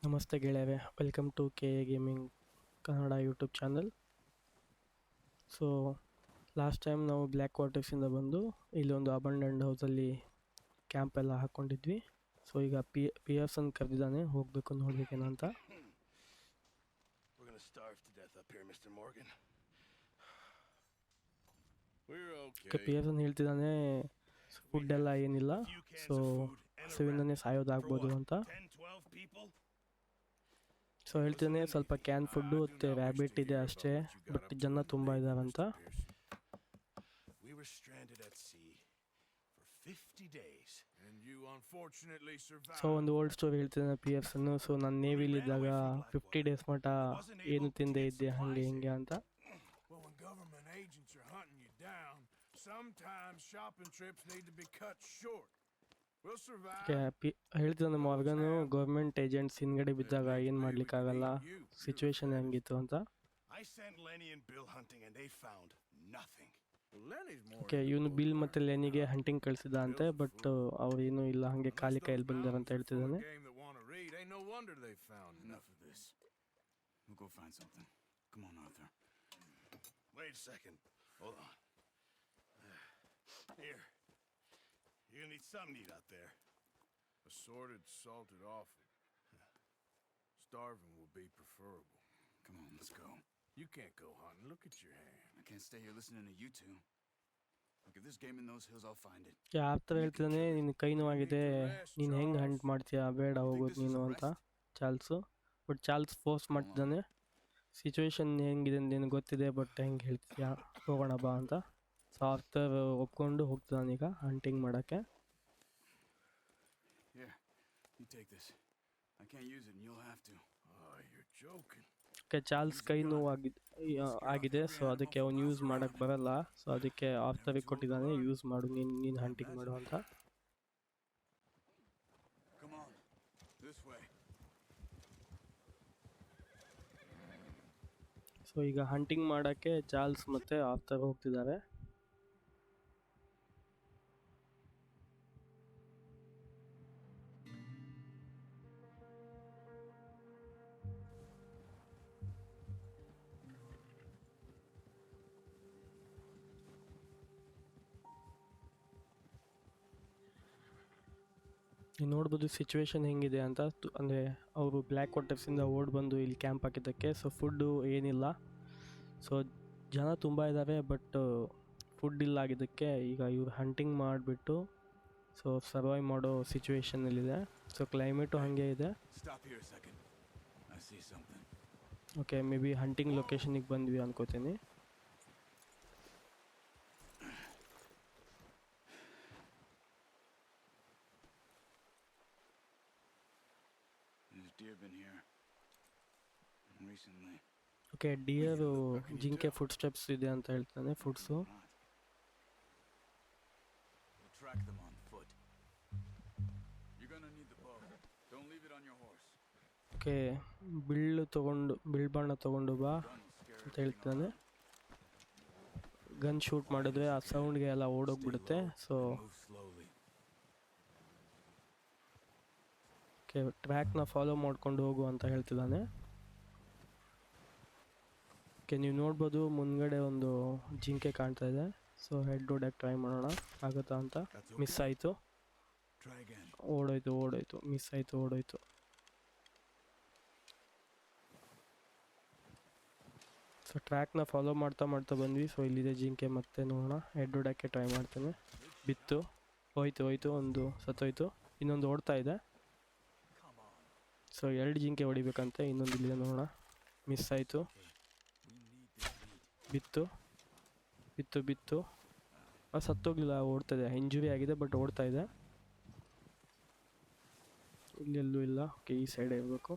ನಮಸ್ತೆ ಗೆಳೆಯರೆ, welcome to K A gaming Kannada YouTube channel. So last time ನಾವು black ಕ್ವಾರ್ಟರ್ಸಿಂದ ಬಂದು ಇಲ್ಲಿ ಒಂದು ಅಬಂಡೆಂಟ್ ಹೌಸಲ್ಲಿ ಕ್ಯಾಂಪ್ ಎಲ್ಲ ಹಾಕ್ಕೊಂಡಿದ್ವಿ. ಸೊ ಈಗ ಪಿ ಎಫ್ ಅನ್ನು ಕರೆದಿದ್ದಾನೆ, ಹೋಗಬೇಕು ನೋಡ್ಬೇಕೇನಂತ. ಪಿ ಎಫ್ ಅನ್ನು ಹೇಳ್ತಿದ್ದಾನೆ ಫುಡ್ ಎಲ್ಲ ಏನಿಲ್ಲ, ಸೊ ಹಸುವಿಂದನೇ ಸಾಯೋದಾಗ್ಬೋದು ಅಂತ. ಸೊ ಹೇಳ್ತಿದ್ದಾನೆ ಸ್ವಲ್ಪ ಕ್ಯಾನ್ ಫುಡ್ಡು ಮತ್ತು ರ್ಯಾಬಿಟ್ ಇದೆ ಅಷ್ಟೇ, ಬಟ್ ಜನ ತುಂಬ ಇದ್ದಾರಂತ. ಸೊ ಒಂದು ಓಲ್ಡ್ ಸ್ಟೋರಿ ಹೇಳ್ತಿದ್ದಾನೆ ಪಿ ಎಫ್ ಅನ್ನು. ಸೊ ನಾನು ನೇವಿಲಿದ್ದಾಗ 50 ಡೇಸ್ ಮಟ್ಟ ಏನು ತಿಂದೆ ಇದ್ದೆ ಹಾಗೆ ಹಿಂಗೆ ಅಂತ. ಹೇಳ್ತಿದ್ದಾನೆ ಮಾರ್ಗನು ಗೌರ್ಮೆಂಟ್ ಏಜೆಂಟ್ಸ್ ಹಿಂದ್ಗಡೆ ಬಿದ್ದಾಗ ಏನು ಮಾಡ್ಲಿಕ್ಕಾಗಲ್ಲ, ಸಿಚುವೇಶನ್ ಹೆಂಗಿತ್ತು ಅಂತ. ಓಕೆ, ಇವನು ಬಿಲ್ ಮತ್ತು ಲೆನಿಗೆ ಹಂಟಿಂಗ್ ಕಳಿಸಿದ ಅಂತೆ, ಬಟ್ ಅವ್ರು ಏನೂ ಇಲ್ಲ, ಹಾಗೆ ಖಾಲಿ ಕೈಯಲ್ಲಿ ಬಂದಾರ ಅಂತ ಹೇಳ್ತಿದ್ದಾನೆ. You're gonna need something to eat out there. Assorted, salted offal. Starving will be preferable. Come on, let's go. You can't go hunting. Look at your hand. I can't stay here listening to you two. Look, if there's game in those hills, I'll find it. ಯಾವ ಥರ ಹೇಳ್ತಿದ್ದಾನೆ, ನಿನ್ನ ಕೈ ನೋವಾಗಿದೆ, ನೀನು ಹೆಂಗೆ Hunt ಮಾಡ್ತೀಯಾ, ಬೇಡ ಹೋಗೋದು ನೀನು ಅಂತ ಚಾರ್ಲ್ಸು. ಬಟ್ ಚಾರ್ಲ್ಸ್ ಫೋರ್ಸ್ ಮಾಡ್ತಿದ್ದಾನೆ. ಸಿಚುವೇಶನ್ ಹೆಂಗಿದೆ ಅಂತ ನಿನಗೆ ಗೊತ್ತಿದೆ, ಬಟ್ ಹೆಂಗೆ ಹೇಳ್ತೀಯಾ, ಹೋಗೋಣ ಬಾ ಅಂತ. ಸೊ ಆಫ್ಟರ್ ಒಪ್ಕೊಂಡು ಹೋಗ್ತಿದ್ದಾನೀಗ ಹಂಟಿಂಗ್ ಮಾಡೋಕ್ಕೆ. ಓಕೆ, ಚಾರ್ಲ್ಸ್ ಕೈ ನೋವು ಆಗಿದೆ, ಸೊ ಅದಕ್ಕೆ ಅವ್ನು ಯೂಸ್ ಮಾಡೋಕ್ಕೆ ಬರಲ್ಲ. ಸೊ ಅದಕ್ಕೆ ಆಫ್ಟರಿಗೆ ಕೊಟ್ಟಿದ್ದಾನೆ, ಯೂಸ್ ಮಾಡು, ನೀನು ಹಂಟಿಂಗ್ ಮಾಡು ಅಂತ. ಸೊ ಈಗ ಹಂಟಿಂಗ್ ಮಾಡೋಕ್ಕೆ ಚಾರ್ಲ್ಸ್ ಮತ್ತು ಆಫ್ಟರ್ ಹೋಗ್ತಿದ್ದಾರೆ. ನೀವು ನೋಡ್ಬೋದು ಸಿಚುವೇಶನ್ ಹೆಂಗಿದೆ ಅಂತ. ಅಂದರೆ ಅವರು ಬ್ಲ್ಯಾಕ್ ಕ್ವಾರ್ಟರ್ಸಿಂದ ಓಡ್ ಬಂದು ಇಲ್ಲಿ ಕ್ಯಾಂಪ್ ಹಾಕಿದ್ದಕ್ಕೆ. ಸೊ ಫುಡ್ಡು ಏನಿಲ್ಲ, ಸೊ ಜನ ತುಂಬ ಇದ್ದಾರೆ, ಬಟ್ ಫುಡ್ ಇಲ್ಲ ಆಗಿದ್ದಕ್ಕೆ ಈಗ ಇವ್ರು ಹಂಟಿಂಗ್ ಮಾಡಿಬಿಟ್ಟು ಸೊ ಸರ್ವೈವ್ ಮಾಡೋ ಸಿಚುವೇಶನಲ್ಲಿದೆ. ಸೊ ಕ್ಲೈಮೇಟು ಹಾಗೆ ಇದೆ. ಓಕೆ, ಮೇ ಬಿ ಹಂಟಿಂಗ್ ಲೊಕೇಶನಿಗೆ ಬಂದ್ವಿ ಅನ್ಕೋತೀನಿ. ಓಕೆ, ಡಿಯರು ಜಿಂಕೆ ಫುಡ್ ಸ್ಟೆಪ್ಸ್ ಇದೆ ಅಂತ ಹೇಳ್ತಾನೆ. ಫುಡ್ಸು ಓಕೆ, ಬಿಲ್ ಬಣ್ಣ ತೊಗೊಂಡು ಬಾ ಅಂತ ಹೇಳ್ತಾನೆ. ಗನ್ ಶೂಟ್ ಮಾಡಿದ್ರೆ ಆ ಸೌಂಡ್ಗೆ ಎಲ್ಲ ಓಡೋಗ್ಬಿಡುತ್ತೆ. ಸೊ ಓಕೆ, ಟ್ರ್ಯಾಕ್ನ ಫಾಲೋ ಮಾಡ್ಕೊಂಡು ಹೋಗು ಅಂತ ಹೇಳ್ತಿದ್ದಾನೆ. ಓಕೆ, ನೀವು ನೋಡ್ಬೋದು ಮುಂದ್ಗಡೆ ಒಂದು ಜಿಂಕೆ ಕಾಣ್ತಾ ಇದೆ. ಸೊ ಹೆಡ್ ಹೊಡ್ಯಕ್ಕೆ ಟ್ರೈ ಮಾಡೋಣ, ಆಗುತ್ತಾ ಅಂತ. ಮಿಸ್ ಆಯಿತು, ಓಡೋಯ್ತು, ಮಿಸ್ ಆಯಿತು, ಓಡೋಯ್ತು. ಸೊ ಟ್ರ್ಯಾಕ್ನ ಫಾಲೋ ಮಾಡ್ತಾ ಬಂದ್ವಿ. ಸೊ ಇಲ್ಲಿದೆ ಜಿಂಕೆ, ಮತ್ತೆ ನೋಡೋಣ. ಹೆಡ್ ಹೊಡ್ಯಕ್ಕೆ ಟ್ರೈ ಮಾಡ್ತೇನೆ, ಬಿತ್ತು, ಹೋಯ್ತು, ಒಂದು ಸತ್ತೋಯ್ತು, ಇನ್ನೊಂದು ಓಡ್ತಾ ಇದೆ. ಸೊ 2 ಜಿಂಕೆ ಹೊಡಿಬೇಕಂತೆ, ಇನ್ನೊಂದು ಇಲ್ಲಿದೆ ನೋಡೋಣ. ಮಿಸ್ ಆಯಿತು, ಬಿತ್ತು, ಸತ್ತೋಗ್ಲಿಲ್ಲ, ಓಡ್ತಾಯಿದೆ. ಇಂಜುರಿ ಆಗಿದೆ ಬಟ್ ಓಡ್ತಾ ಇದೆ. ಇಲ್ಲೆಲ್ಲೂ ಇಲ್ಲ. ಓಕೆ, ಈ ಸೈಡ್ ಇರಬೇಕು.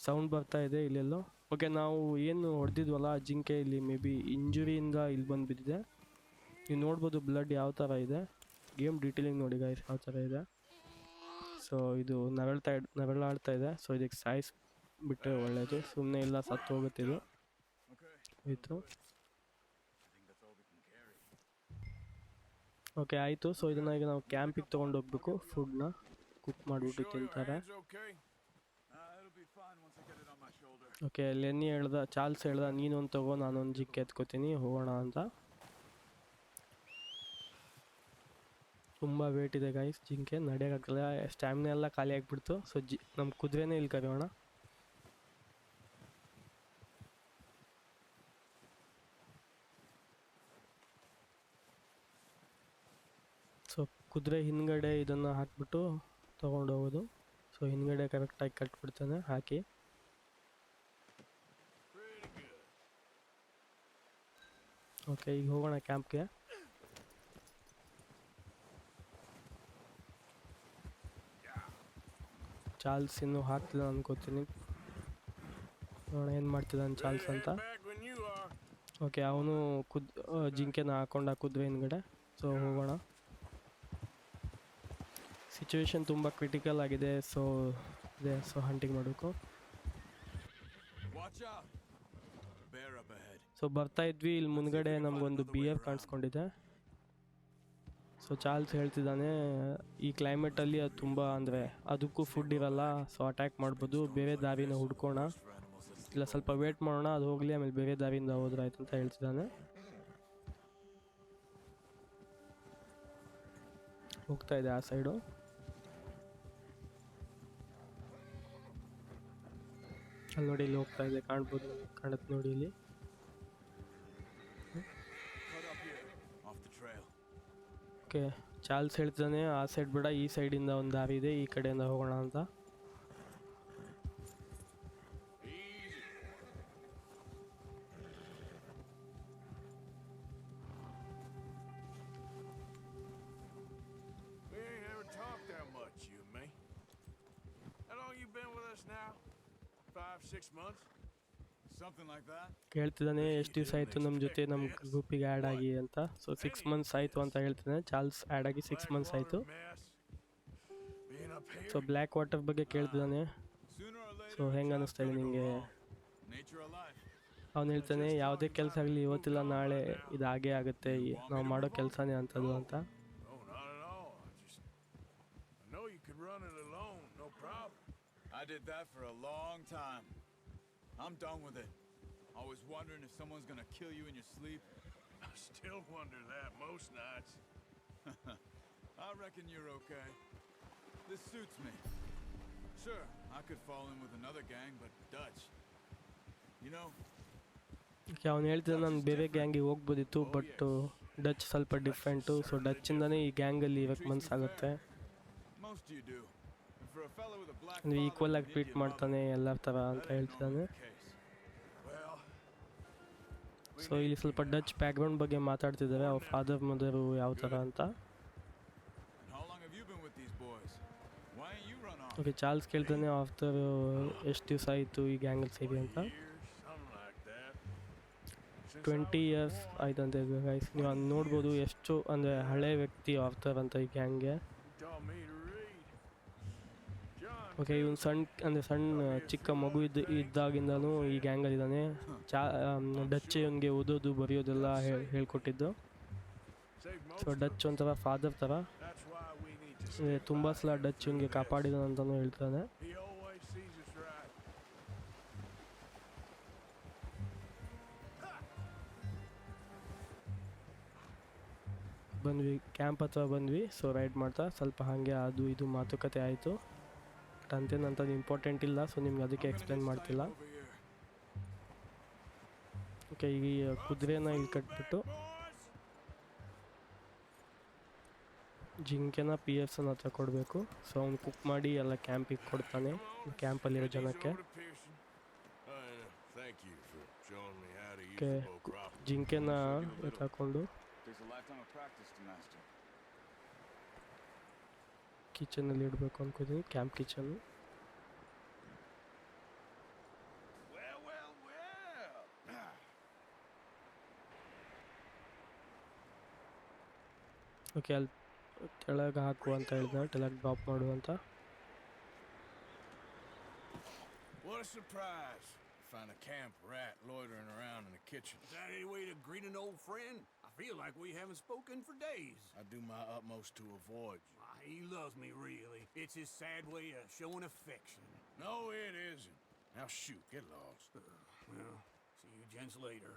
ಸೌಂಡ್ ಬರ್ತಾ ಇದೆ ಇಲ್ಲೆಲ್ಲೋ. ಓಕೆ, ನಾವು ಏನು ಹೊಡೆದಿದ್ವಲ್ಲ ಜಿಂಕೆ, ಇಲ್ಲಿ ಮೇ ಬಿ ಇಂಜುರಿಯಿಂದ ಇಲ್ಲಿ ಬಂದು ಬಿದ್ದಿದೆ. ನೀವು ನೋಡ್ಬೋದು ಬ್ಲಡ್ ಯಾವ ಥರ ಇದೆ. ಗೇಮ್ ಡೀಟೇಲಿಂಗ್ ನೋಡಿ ಗೈಸ್ ಯಾವ ಥರ ಇದೆ. ಸೊ ಇದು ನರಳಾಡ್ತಾ ಇದೆ. ಸೊ ಇದಕ್ಕೆ ಸಾಯಿಸ್ಬಿಟ್ರೆ ಒಳ್ಳೆಯದು, ಸುಮ್ಮನೆ ಇಲ್ಲ ಸತ್ತು ಹೋಗುತ್ತಿದ್ದು. ಆಯಿತು, ಓಕೆ ಆಯಿತು. ಸೊ ಇದನ್ನು ಈಗ ನಾವು ಕ್ಯಾಂಪಿಗೆ ತೊಗೊಂಡು ಹೋಗ್ಬೇಕು. ಫುಡ್ನ ಕುಕ್ ಮಾಡಿಬಿಟ್ಟು ತಿಂತಾರೆ. be fine once I get it on my shoulder. Okay Lenny Charles ಹೇಳ್ದ ನೀನೊಂದು ತಗೋ ನಾನೊಂದು ಜಿಂಕೆ ಎತ್ಕೋತೀನಿ ಹೋಗೋಣ ಅಂತ. ತುಂಬ ವೇಟ್ ಇದೆ ಗೈಸ್ ಜಿಂಕೆ, ನಡೆಯೋಕ್ಕಾಗಲ್ಲ, ಸ್ಟ್ಯಾಮಿನಾ ಎಲ್ಲ ಖಾಲಿ ಆಗಿಬಿಡ್ತು. ಸೊ ನಮ್ಮ ಕುದುರೆನೇ ಇಲ್ಲಿ ಕರೆಯೋಣ. ಸೊ ಕುದುರೆ ಹಿಂದ್ಗಡೆ ಇದನ್ನು ಹಾಕ್ಬಿಟ್ಟು ತೊಗೊಂಡು ಹೋಗೋದು. ಸೊ ಹಿಂದ್ಗಡೆ ಕರೆಕ್ಟಾಗಿ ಕಟ್ಬಿಡ್ತಾನೆ ಹಾಕಿ. ಓಕೆ ಈಗ ಹೋಗೋಣ ಕ್ಯಾಂಪ್ಗೆ. ಚಾರ್ಲ್ಸ್ ಇನ್ನೂ ಹಾಕ್ತಿಲ್ಲ ಅನ್ಕೋತೀನಿ, ನೋಡೋಣ ಏನು ಮಾಡ್ತಿದ್ದಾನೆ ಚಾರ್ಲ್ಸ್ ಅಂತ. ಓಕೆ ಅವನು ಜಿಂಕೆನ ಹಾಕೊಂಡ ಕುದುರೆ ಹಿಂದ್ಗಡೆ. ಸೊ ಹೋಗೋಣ. ಸಿಚುವೇಶನ್ ತುಂಬ ಕ್ರಿಟಿಕಲ್ ಆಗಿದೆ. ಸೊ ಹಂಟಿಂಗ್ ಮಾಡಬೇಕು. ಸೊ ಬರ್ತಾ ಇದ್ವಿ, ಇಲ್ಲಿ ಮುಂದ್ಗಡೆ ನಮಗೊಂದು ಬಿಯರ್ ಕಾಣಿಸ್ಕೊಂಡಿದೆ. ಸೊ ಚಾರ್ಲ್ಸ್ ಹೇಳ್ತಿದ್ದಾನೆ ಈ ಕ್ಲೈಮೇಟಲ್ಲಿ ಅದು ತುಂಬ ಅಂದರೆ ಅದಕ್ಕೂ ಫುಡ್ ಇರಲ್ಲ, ಸೊ ಅಟ್ಯಾಕ್ ಮಾಡ್ಬೋದು, ಬೇರೆ ದಾರಿನ ಹುಡ್ಕೋಣ, ಇಲ್ಲ ಸ್ವಲ್ಪ ವೇಟ್ ಮಾಡೋಣ, ಅದು ಹೋಗಲಿ ಆಮೇಲೆ ಬೇರೆ ದಾರಿಯಿಂದ ಹೋದ್ರಾಯ್ತು ಅಂತ ಹೇಳ್ತಿದ್ದಾನೆ. ಹೋಗ್ತಾ ಇದೆ ಆ ಸೈಡು. ಅಲ್ಲಿ ನೋಡಿ ಇಲ್ಲಿ ಹೋಗ್ತಾ ಇದೆ, ಕಾಣುತ್ತೆ ನೋಡಿ ಇಲ್ಲಿ. ಓಕೆ ಚಾರ್ಲ್ಸ್ ಹೇಳ್ತಾನೆ ಆ ಸೈಡ್ ಬೇಡ, ಈ ಸೈಡಿಂದ ಒಂದು ದಾರಿ ಇದೆ, ಈ ಕಡೆಯಿಂದ ಹೋಗೋಣ ಅಂತ. Something like that. ಕೇಳ್ತಿದ್ದಾನೆ ಎಷ್ಟು ದಿವಸ ಆಯಿತು ನಮ್ಮ ಜೊತೆ ನಮ್ಮ ಗ್ರೂಪಿಗೆ ಆ್ಯಡ್ ಆಗಿ ಅಂತ. ಸೊ 6 months ಆಯಿತು ಅಂತ ಹೇಳ್ತಿದ್ದಾನೆ. ಚಾರ್ಲ್ಸ್ ಆ್ಯಡ್ ಆಗಿ 6 months ಆಯಿತು. ಸೊ ಬ್ಲ್ಯಾಕ್ ವಾಟರ್ ಬಗ್ಗೆ ಕೇಳ್ತಿದ್ದಾನೆ. ಸೊ ಹೆಂಗೆ ಅನ್ನಿಸ್ತಾ ಇದೆ ನಿಮಗೆ? ಅವನು ಹೇಳ್ತಾನೆ ಯಾವುದೇ ಕೆಲಸ ಆಗಲಿ ಇವತ್ತಿಲ್ಲ ನಾಳೆ ಇದು ಹಾಗೇ ಆಗುತ್ತೆ, ನಾವು ಮಾಡೋ ಕೆಲಸನೇ ಅಂಥದ್ದು ಅಂತ. I did that for a long time. I'm done with it. Always wondering if someone's gonna kill you in your sleep. I still wonder that most nights. I reckon you're okay. This suits me. Sure, I could fall in with another gang, but Dutch. You know. ಅವನು ಹೇಳ್ತಿದ್ದಾನೆ ನಾನು ಬೇರೆ ಗ್ಯಾಂಗಿಗೆ ಹೋಗ್ಬೋದಿತ್ತು, but Dutch ಸ್ವಲ್ಪ different. So ಡಚ್ಚಿಂದನೇ ಈ ಗ್ಯಾಂಗಲ್ಲಿ ಇರೋಕ್ಕೆ ಮನಸ್ಸಾಗುತ್ತೆ. ಅಂದರೆ equal ಆಗಿ treat ಮಾಡ್ತಾನೆ ಎಲ್ಲ ಥರ ಅಂತ ಹೇಳ್ತಿದ್ದಾನೆ. ಸೊ ಇಲ್ಲಿ ಸ್ವಲ್ಪ ಡಚ್ ಬ್ಯಾಕ್ಗ್ರೌಂಡ್ ಬಗ್ಗೆ ಮಾತಾಡ್ತಿದ್ದಾರೆ, ಅವ್ರ ಫಾದರ್ ಮದರು ಯಾವ ಥರ ಅಂತ. ಓಕೆ ಚಾರ್ಲ್ಸ್ ಕೇಳ್ತಾನೆ ಆಫ್ಟರ್ ಎಷ್ಟು ದಿವಸ ಆಯಿತು ಈ ಗ್ಯಾಂಗಲ್ಲಿ ಸೇರಿ ಅಂತ. 20 years ಆಯ್ತಂತೆ ಗೈಸ್. ನೀವು ನೋಡ್ಬೋದು ಎಷ್ಟು ಅಂದರೆ ಹಳೆ ವ್ಯಕ್ತಿ ಆಫ್ಟರ್ ಅಂತ ಈ ಗ್ಯಾಂಗ್ಗೆ. ಓಕೆ ಇವನು ಸಣ್ಣ ಚಿಕ್ಕ ಮಗು ಇದ್ದಾಗಿಂದನೂ ಈ ಗ್ಯಾಂಗಲ್ಲಿದ್ದಾನೆ. ಡಚ್ ಇವನಿಗೆ ಓದೋದು ಬರೆಯೋದೆಲ್ಲ ಹೇಳ್ಕೊಟ್ಟಿದ್ದು. ಸೊ ಡಚ್ ಒಂಥರ ಫಾದರ್ ಥರ, ತುಂಬ ಸಲ ಡಚ್ ಇವನಿಗೆ ಕಾಪಾಡಿದಾನಂತಲೂ ಹೇಳ್ತಾನೆ. ಬಂದ್ವಿ, ಕ್ಯಾಂಪ್ ಹತ್ರ ಬಂದ್ವಿ. ಸೊ ರೈಡ್ ಮಾಡ್ತಾ ಸ್ವಲ್ಪ ಹಾಗೆ ಅದು ಇದು ಮಾತುಕತೆ ಆಯಿತು. ಅಂತೇನಂತದ್ದು ಇಂಪಾರ್ಟೆಂಟ್ ಇಲ್ಲ, ಸೊ ನಿಮ್ಗೆ ಅದಕ್ಕೆ ಎಕ್ಸ್ಪ್ಲೇನ್ ಮಾಡ್ತಿಲ್ಲ. ಓಕೆ ಈಗ ಕುದುರೆನ ಇಲ್ಲಿ ಕಟ್ಬಿಟ್ಟು ಜಿಂಕೆನ PFSನ ಹತ್ರ ಕೊಡಬೇಕು. ಸೊ ಅವ್ನು ಕುಕ್ ಮಾಡಿ ಎಲ್ಲ ಕ್ಯಾಂಪಿಗೆ ಕೊಡ್ತಾನೆ, ಕ್ಯಾಂಪಲ್ಲಿರೋ ಜನಕ್ಕೆ. ಓಕೆ ಜಿಂಕೆನ ಎತ್ತಾಕೊಂಡು ಕಿಚನಲ್ಲಿ ಇಡಬೇಕು ಅನ್ಕೋತೀನಿ, ಕ್ಯಾಂಪ್ ಕಿಚನ್. ಓಕೆ ಅಲ್ಲಿ ಕೆಳಗೆ ಹಾಕು ಅಂತ ಹೇಳಿದ, ಕೆಳಗೆ ಡ್ರಾಪ್ ಮಾಡು ಅಂತ. What a surprise. Find a camp rat loitering around in the kitchen. Is that any way to greet an old friend? I feel like we haven't spoken for days. I do my utmost to avoid you. I He loves me, really. It's his sad way of showing affection. No, it isn't. Now shoot, get lost. Well, see you gents later.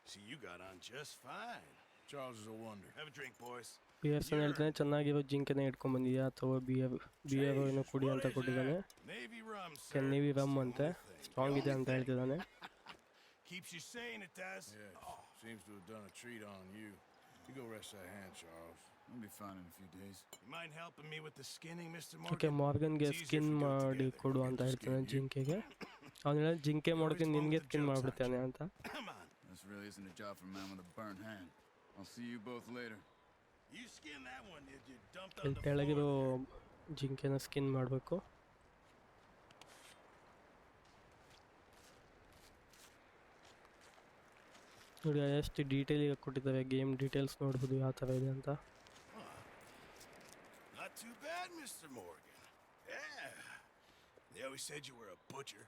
See, you got on just fine. Charles is a wonder. Have a drink, boys. Pearson ಹೇಳ್ತಾನೆ ಚೆನ್ನಾಗಿರೋ ಜಿಂಕೆನೇ ಇಟ್ಕೊಂಡ್ಬಂದಿದ್ಯಾ ಅಥವಾ beer ಏನೋ ಕುಡಿ ಅಂತ ಕೊಟ್ಟಿದ್ದಾನೆ. Navy rum, sir. Navy rum ಅಂತೆ, strong ಇದೆ ಅಂತ ಹೇಳ್ತಿದ್ದಾನೆ. Keeps you sane, it does. Yeah, seems to have done a treat on you. You go rest that hand, Charles. I'll be fine in a few days. You mind helping me with the skinning, Mr. Okay, Morgan? ಮಾರ್ಗನ್ಗೆ skin ಮಾಡಿ ಕೊಡು ಅಂತ ಹೇಳ್ತಾನೆ ಜಿಂಕೆಗೆ. ಅವನು ಹೇಳ ಜಿಂಕೆ ಮಾಡ್ಕೊಂಡು ನಿನಗೆ ಸ್ಕಿನ್ ಮಾಡಿಬಿಡ್ತಾನೆ ಅಂತ. Come on. This really isn't a job for a man with a burnt hand. I'll see you both later. You skinned that one, did you? Dumped on ಇಲ್ಲಿ the ಕೆಳಗಿರೋ floor. ಜಿಂಕೆನ ಸ್ಕಿನ್ ಮಾಡಬೇಕು. ನೋಡಿ ಎಷ್ಟು ಡೀಟೇಲಿಗೆ ಕೊಟ್ಟಿದ್ದಾರೆ, game details ನೋಡ್ಬೋದು ಯಾವ ಥರ ಇದೆ ಅಂತ. Not too bad, Mr. Morgan. Yeah. They always said you were a butcher.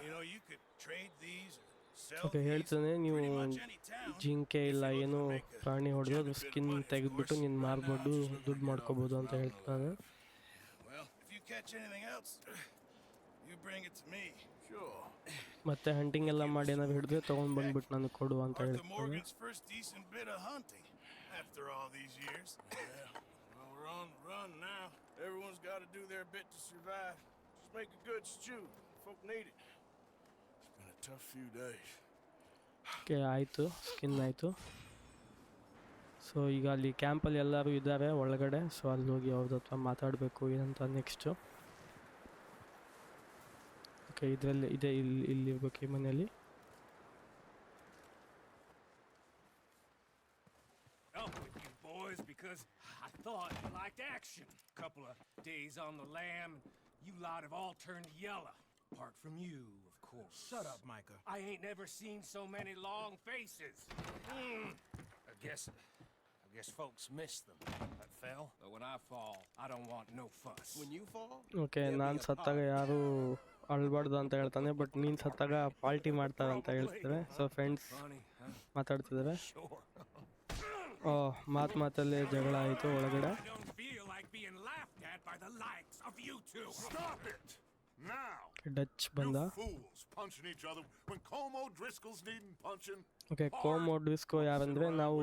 You know, you could trade these or sell okay, these ಹೇಳ್ತಾನೆ ನೀವು pretty much any town. ಜಿಂಕೆ ಇಲ್ಲ ಏನು ಪ್ರಾಣಿ ಹೊಡೆದು ಅದು ಸ್ಕಿನ್ ತೆಗೆದ್ಬಿಟ್ಟು ನೀನು ಮಾರ್ಬೋದು, ದುಡ್ಡು ಮಾಡ್ಕೋಬೋದು ಅಂತ ಹೇಳ್ತಾನೆ. Well, if you catch anything else, you bring it to me. Sure. ಮತ್ತೆ ಹಂಟಿಂಗ್ ಎಲ್ಲ ಮಾಡಿ ಏನಾದ್ರು ಹಿಡಿದ್ರೆ ತೊಗೊಂಡು ಬಂದ್ಬಿಟ್ಟು ನನಗೆ ಕೊಡು ಅಂತ Arthur ಹೇಳ್ತಾನೆ. Morgan's first decent bit of hunting after all these years. Yeah. Well, we're on the run now. Everyone's got to do their bit to survive. Just make a good stew. Folk need it. It's been a tough few days. Okay, ಆಯಿತು, skin ಆಯಿತು. So ಈಗ ಅಲ್ಲಿ ಕ್ಯಾಂಪಲ್ಲಿ ಎಲ್ಲರೂ ಇದ್ದಾರೆ ಒಳಗಡೆ. So ಅಲ್ಲಿ ಹೋಗಿ ಅವ್ರ ಹತ್ರ ಮಾತಾಡಬೇಕು ಏನಂತ ನೆಕ್ಸ್ಟು. ಓಕೆ, ಇದರಲ್ಲಿ ಇದೆ, ಇಲ್ಲಿರ್ಬೇಕು ಈ ಮನೆಯಲ್ಲಿ. Up with you boys because I thought you liked action. Couple of days on the lam, and you lot have all turned yellow. Apart from you, of course. Shut up, Micah. I ain't never seen so many long faces. I guess folks miss them. I fell, but when I fall, I don't want no fuss. When you fall, okay, ನಾನು ಸತ್ತಾಗ ಯಾರು ಅಳ್ಬಾರ್ದು ಅಂತ ಹೇಳ್ತಾನೆ, but ನೀನು ಸತ್ತಾಗ party ಮಾಡ್ತಾರೆ ಅಂತ ಹೇಳ್ತಾರೆ. So friends Funny, huh? ಮಾತಾಡ್ತಿದ್ದಾರೆ. Sure. ಮಾತಲ್ಲೇ ಜಗಳ ಆಯಿತು ಒಳಗಡೆ. I don't feel like being laughed at by the likes of you two. Stop it! Now! Dutch ಬಂದ. You fools punching each other when Como Driscoll's needing punching. Okay, Como Driscoll ಯಾರಂದರೆ ನಾವು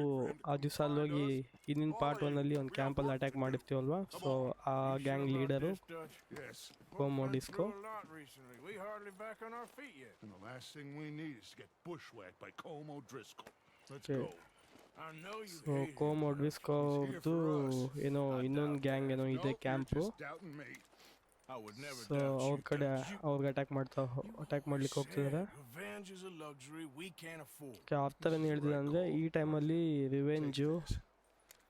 ಆ ದಿವಸ ಅಲ್ಲೋಗಿ ಇನ್ನಿನ ಪಾರ್ಟ್ 1ಅಲ್ಲಿ ಒಂದು ಕ್ಯಾಂಪಲ್ಲಿ ಅಟ್ಯಾಕ್ ಮಾಡಿರ್ತೀವಲ್ವಾ. ಸೊ ಆ gang leader Yes. Como Driscoll. A lot recently. We hardly back on our feet yet. And the last thing we need is to get bushwhacked by Como Driscoll. Let's Okay. go. I know you so hate ಕೋಮೋ ಡಿಸ್ಕೋದು ಏನೋ ಇನ್ನೊಂದು gang ಏನೋ ಇದೆ Nope, camp. you're just doubting me. I would never so doubt ಅವ್ರ you, ಕಡೆ Dutch. You ಅವ್ರಿಗೆ attack ಮಾಡ್ಲಿಕ್ಕೆ ಹೋಗ್ತಿದ್ದಾರೆ. revenge is a luxury we can't afford. Okay, Arthur ಏನು ಹೇಳ್ತಿದೆ ಅಂದರೆ ಈ ಟೈಮಲ್ಲಿ ರಿವೆಂಜು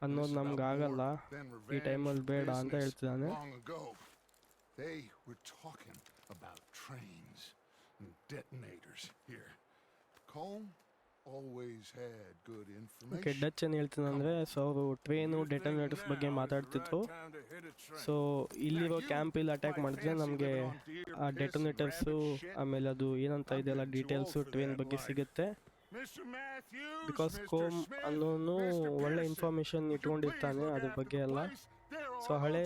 ಅನ್ನೋದು ನಮ್ಗೆ ಆಗಲ್ಲ, Then ಈ ಟೈಮಲ್ಲಿ ಬೇಡ ಅಂತ business ಹೇಳ್ತಿದ್ದಾನೆ. long ago. They were talking about trains and detonators here. Combe always had good okay, information. Dutch ಏನು ಹೇಳ್ತಿದ್ದೆ ಅಂದರೆ ಸೊ ಅವರು ಟ್ರೈನು ಡೆಟೋನೇಟರ್ಸ್ ಬಗ್ಗೆ ಮಾತಾಡ್ತಿತ್ತು. ಸೊ ಇಲ್ಲಿರೋ ಕ್ಯಾಂಪಿಲ್ಲಿ ಅಟ್ಯಾಕ್ ಮಾಡಿದ್ರೆ ನಮಗೆ ಆ ಡೆಟೋನೇಟರ್ಸು ಆಮೇಲೆ ಅದು ಏನಂತ ಇದೆಲ್ಲ ಡೀಟೇಲ್ಸು ಟ್ರೈನ್ ಬಗ್ಗೆ ಸಿಗುತ್ತೆ. Mr. Matthews, because Mr. ಕೋಮ್ Smith, ಅನ್ನೋನು Mr. ಒಳ್ಳೆ Pearson. ಇನ್ಫಾರ್ಮೇಷನ್ ಇಟ್ಕೊಂಡಿರ್ತಾನೆ ಅದ್ರ ಬಗ್ಗೆ ಎಲ್ಲ. So ಹಳೆ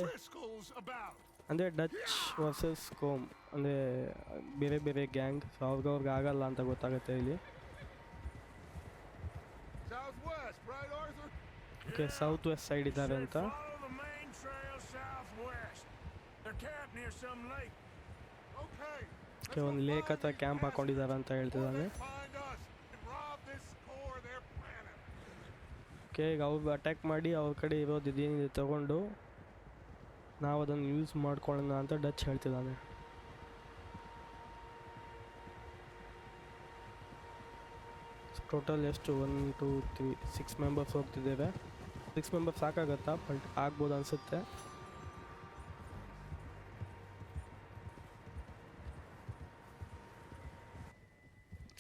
ಅಂದರೆ ಡಚ್ ವರ್ಸಸ್ ಕೋಮ್ ಅಂದರೆ ಬೇರೆ ಬೇರೆ ಗ್ಯಾಂಗ್. ಸೊ ಅವ್ರಿಗೆ ಆಗಲ್ಲ ಅಂತ ಗೊತ್ತಾಗುತ್ತೆ ಇಲ್ಲಿ. Southwest, right, Arthur? Okay, south west side ಇದ್ದಾರೆ ಅಂತ. Follow the main trail southwest. They're camped near some lake. Okay. Okay, ಒಂದು ಲೇಕ್ ಹತ್ರ ಕ್ಯಾಂಪ್ ಹಾಕೊಂಡಿದ್ದಾರೆ ಅಂತ ಹೇಳ್ತಿದ್ದಾನೆ. Find us and rob this core they're planning. Okay, ಈಗ ಅವ್ರು ಅಟ್ಯಾಕ್ ಮಾಡಿ ಅವ್ರ ಕಡೆ ಇರೋದು ಇದೇನಿದೆ ತಗೊಂಡು ನಾವು ಅದನ್ನು ಯೂಸ್ ಮಾಡ್ಕೊಳ್ಳೋಣ ಅಂತ ಡಚ್ ಹೇಳ್ತಿದ್ದಾನೆ. ಟೋಟಲ್ ಎಷ್ಟು 1 2 3 6 ಮೆಂಬರ್ಸ್ ಹೋಗ್ತಿದ್ದೇವೆ. 6 ಮೆಂಬರ್ಸ್ ಸಾಕಾಗತ್ತಾ? ಬಟ್ ಆಗ್ಬೋದು ಅನಿಸುತ್ತೆ.